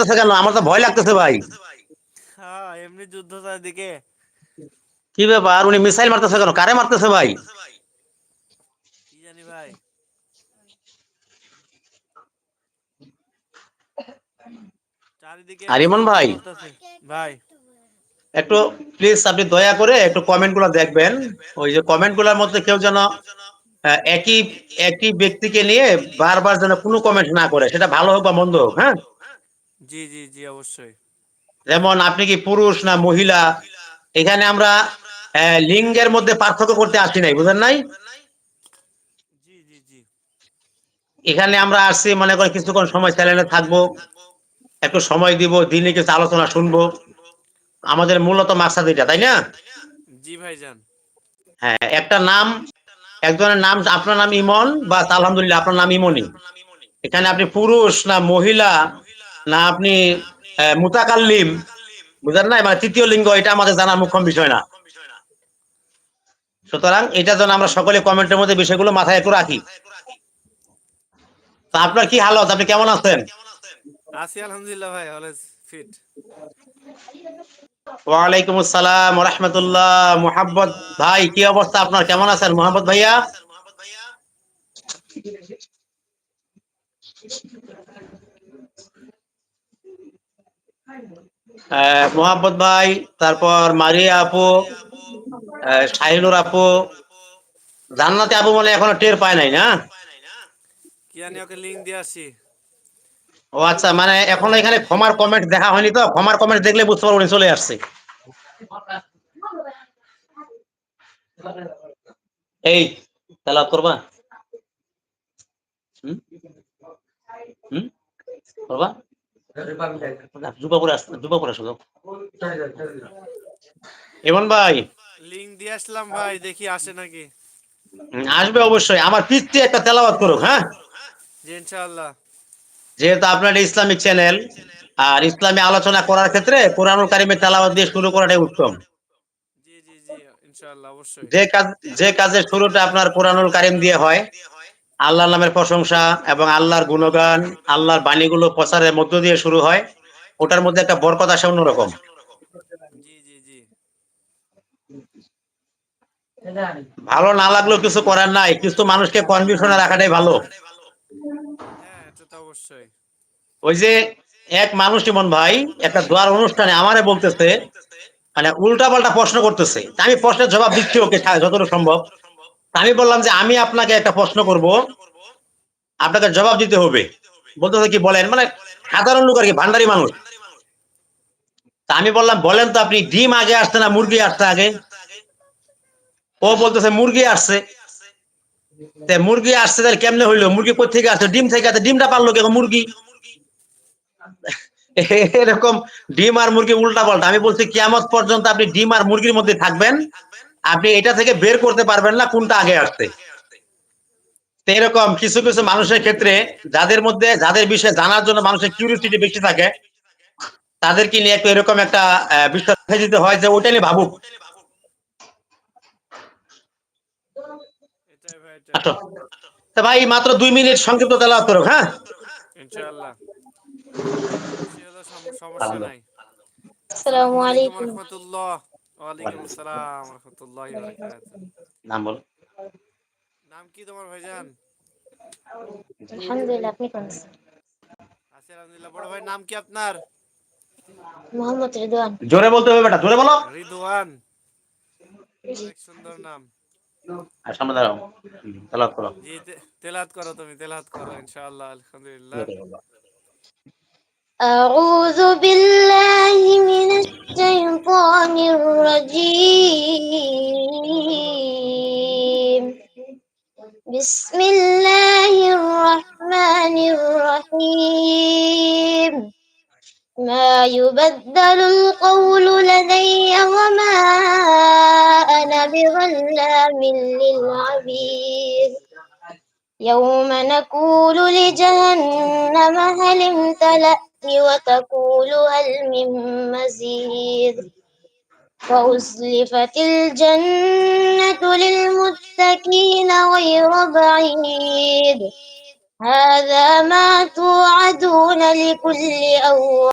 মারতেছে কেন? আমার তো ভয় লাগতেছে ভাই। হ্যাঁ, এমনি যুদ্ধ চারদিকে। কি ব্যাপার, উনি মিসাইল মারতেছে কেন? কারে মারতেছে ভাই? কি জানি ভাই। চারিদিকে আর এমনি ইমন যুদ্ধ ভাই, চলতেছে ভাই। একটু প্লিজ আপনি দয়া করে একটু কমেন্ট গুলো দেখবেন। ওই যে কমেন্ট গুলোর মধ্যে কেউ যেন একই একই ব্যক্তিকে নিয়ে বারবার যেন কোনো কমেন্ট না করে, সেটা ভালো হোক বা মন্দ হোক, হ্যাঁ। জি জি জি, অবশ্যই। যেমন আপনি কি পুরুষ না মহিলা, এখানে আমরা লিঙ্গের মধ্যে পার্থক্য করতে আসি নাই, বুঝেন নাই? জি জি জি। এখানে আমরা আসছি মনে করি কিছুক্ষণ সময় চ্যানেলে থাকবো, একটু সময় দিব, দিনে কিছু আলোচনা শুনবো, আমাদের মূলত মাকসাদ এটা, তাই না? জি ভাইজান। হ্যাঁ, একটা নাম, একজনের নাম, আপনার নাম ইমন বা আলহামদুলিল্লাহ আপনার নাম ইমনি। এখানে আপনি পুরুষ না মহিলা, না আপনি মুতাকাল্লিম, বুঝলেন না, মানে তৃতীয় লিঙ্গ, এটা আমাদের জানার মুখ্য বিষয় না। সুতরাং এটা যেন আমরা সকলে কমেন্টের মধ্যে বিষয়গুলো মাথায় একটু রাখি। তা জি আপনার কি ভাইজান। হালত, আপনি কেমন আছেন? আছি আলহামদুলিল্লাহ ভাই, অলওয়েজ ফিট। ওয়ালাইকুম আসসালাম ওয়া রাহমাতুল্লাহ। মুহাব্বত ভাই, কি অবস্থা আপনার, কেমন আছেন মুহাব্বত ভাইয়া? মোহাম্মদ ভাই, তারপর মারিয়া আপু, শাহিনুর আপু, জান্নাতি আপু বলে এখনো টের পায় নাই না? কি জানি, ওকে লিংক দিয়ে আসি। ও আচ্ছা, মানে এখনো এখানে ক্ষমার কমেন্ট দেখা হয়নি, তো ক্ষমার কমেন্ট দেখলে বুঝতে পারবো উনি চলে আসছে। এই তেলাওয়াত করবা? হুম হুম করবা? জুবা পরে আসতে, জুবা পরে আসো। এমন ভাই, লিংক দিয়ে আসলাম ভাই, দেখি আসে নাকি। আসবে অবশ্যই। আমার পিতৃ একটা তেলাওয়াত করুক, হ্যাঁ। জি ইনশাআল্লাহ। যেহেতু আপনার ইসলামিক চ্যানেল, আর ইসলামী আলোচনা করার ক্ষেত্রে কোরআনুল কারিমের তেলাওয়াত দিয়ে শুরু করাটাই উত্তম। জি জি জি, ইনশাআল্লাহ অবশ্যই। যে কাজ, যে কাজের শুরুটা আপনার কোরআনুল কারিম দিয়ে হয়, আল্লাহর নামের প্রশংসা এবং আল্লাহর গুণগান, আল্লাহর বাণীগুলো প্রচারের মধ্য দিয়ে শুরু হয়, ওটার মধ্যে একটা বরকত আসে অন্যরকম। জি জি জি। ভালো না লাগলেও কিছু করার নাই, কিছু মানুষকে কনফিউশনে রাখাটাই ভালো। হ্যাঁ, এটা তো অবশ্যই। ওই যে এক মানুষ যেমন ভাই, একটা দোয়ার অনুষ্ঠানে আমারে বলতেছে, মানে উল্টা পাল্টা প্রশ্ন করতেছে, তা আমি প্রশ্নের জবাব দিচ্ছি ওকে যতটুকু সম্ভব। তা আমি বললাম যে আমি আপনাকে একটা প্রশ্ন করব, আপনাকে জবাব দিতে হবে। বলতেছে কি বলেন, মানে সাধারণ লোক আর কি, ভান্ডারি মানুষ। তা আমি বললাম বলেন তো, আপনি ডিম আগে আসছে না মুরগি আসছে আগে? ও বলতেছে মুরগি আসছে। তা মুরগি আসছে তাহলে কেমনে হইলো, মুরগি কোথা থেকে আসছে? ডিম থেকে আসছে, ডিমটা পারলো কেন মুরগি? এরকম ডিম আর মুরগি উল্টা পাল্টা। আমি বলছি কিয়ামত পর্যন্ত আপনি ডিম আর মুরগির মধ্যে থাকবেন, আপনি এটা থেকে বের করতে পারবেন না কোনটা আগে আসছে। তো এরকম কিছু কিছু মানুষের ক্ষেত্রে, যাদের মধ্যে, যাদের বিষয়ে জানার জন্য মানুষের কিউরিওসিটি বেশি থাকে, তাদেরকে নিয়ে একটু এরকম একটা বিষয় রেখে দিতে হয় যে ওইটা নিয়ে ভাবুক। এটাই ভাই, এটাই। আসো। তো ভাই মাত্র 2 মিনিট সংক্ষিপ্ত তেলাওয়াত করো, হ্যাঁ। ইনশাআল্লাহ। বেশি হলে সমস্যা নাই। আসসালামু আসসালামু আলাইকুম আলাইকুম। রহমতুল্লাহ। ওয়ালাইকুম আসসালাম রহমতুল্লাহি বারাকাতুহু। নাম বলো। নাম কি তোমার ভাইজান? আলহামদুলিল্লাহ, আপনি কেমন আছেন? আছি আলহামদুলিল্লাহ। বড় ভাই নাম কি আপনার? মোহাম্মদ রিদওয়ান। জোরে বলতে হবে বেটা, জোরে বলো। রিদওয়ান। জি। অনেক সুন্দর নাম। আর সামনে দাঁড়াও, তেলাওয়াত করো। জি, তেলাওয়াত করো, তুমি তেলাওয়াত করো ইনশাআল্লাহ। আলহামদুলিল্লাহ। أعوذ بالله من الشيطان الرجيم. بسم الله الرحمن الرحيم. ما يبدل القول لدي وما أنا بظلام للعبيد. يوم نقول لجهنم هل امتلأت وتقول هل من مزيد. وأزلفت الجنة للمتقين غير بعيد. هذا ما توعدون لكل أواب